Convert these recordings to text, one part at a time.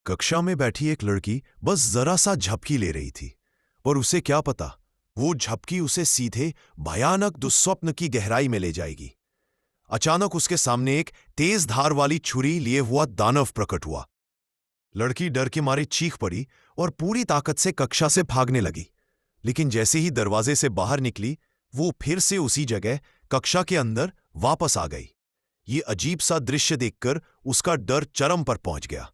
कक्षा में बैठी एक लड़की बस जरा सा झपकी ले रही थी, पर उसे क्या पता वो झपकी उसे सीधे भयानक दुस्वप्न की गहराई में ले जाएगी। अचानक उसके सामने एक तेज धार वाली छुरी लिए हुआ दानव प्रकट हुआ। लड़की डर के मारे चीख पड़ी और पूरी ताकत से कक्षा से भागने लगी, लेकिन जैसे ही दरवाजे से बाहर निकली वो फिर से उसी जगह कक्षा के अंदर वापस आ गई। ये अजीब सा दृश्य देखकर उसका डर चरम पर पहुंच गया,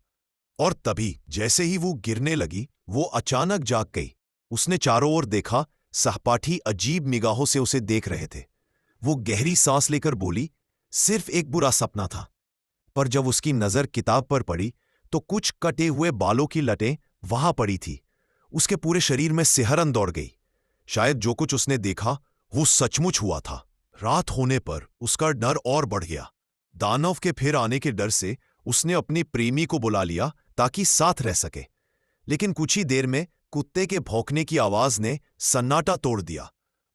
और तभी जैसे ही वो गिरने लगी वो अचानक जाग गई। उसने चारों ओर देखा, सहपाठी अजीब निगाहों से उसे देख रहे थे। वो गहरी सांस लेकर बोली, सिर्फ एक बुरा सपना था। पर जब उसकी नजर किताब पर पड़ी तो कुछ कटे हुए बालों की लटें वहां पड़ी थी। उसके पूरे शरीर में सिहरन दौड़ गई। शायद जो कुछ उसने देखा वो सचमुच हुआ था। रात होने पर उसका डर और बढ़ गया। दानव के फिर आने के डर से उसने अपनी प्रेमी को बुला लिया ताकि साथ रह सके, लेकिन कुछ ही देर में कुत्ते के भौंकने की आवाज ने सन्नाटा तोड़ दिया।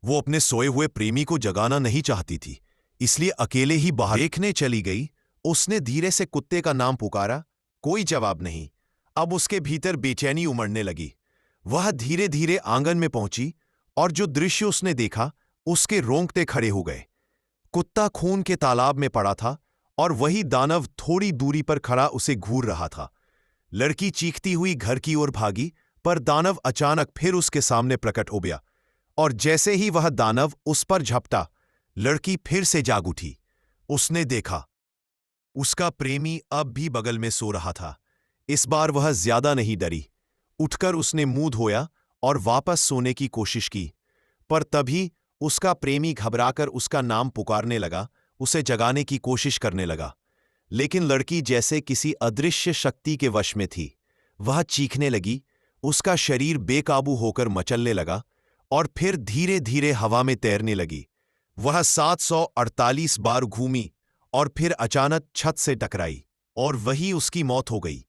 वो अपने सोए हुए प्रेमी को जगाना नहीं चाहती थी, इसलिए अकेले ही बाहर देखने चली गई। उसने धीरे से कुत्ते का नाम पुकारा, कोई जवाब नहीं। अब उसके भीतर बेचैनी उमड़ने लगी। वह धीरे धीरे आंगन में पहुंची और जो दृश्य उसने देखा उसके रोंगटे खड़े हो गए। कुत्ता खून के तालाब में पड़ा था और वही दानव थोड़ी दूरी पर खड़ा उसे घूर रहा था। लड़की चीखती हुई घर की ओर भागी, पर दानव अचानक फिर उसके सामने प्रकट हो गया, और जैसे ही वह दानव उस पर झपटा, लड़की फिर से जाग उठी। उसने देखा उसका प्रेमी अब भी बगल में सो रहा था। इस बार वह ज्यादा नहीं डरी। उठकर उसने मुंह धोया और वापस सोने की कोशिश की, पर तभी उसका प्रेमी घबराकर उसका नाम पुकारने लगा, उसे जगाने की कोशिश करने लगा। लेकिन लड़की जैसे किसी अदृश्य शक्ति के वश में थी। वह चीखने लगी, उसका शरीर बेकाबू होकर मचलने लगा और फिर धीरे धीरे हवा में तैरने लगी। वह 748 बार घूमी और फिर अचानक छत से टकराई, और वही उसकी मौत हो गई।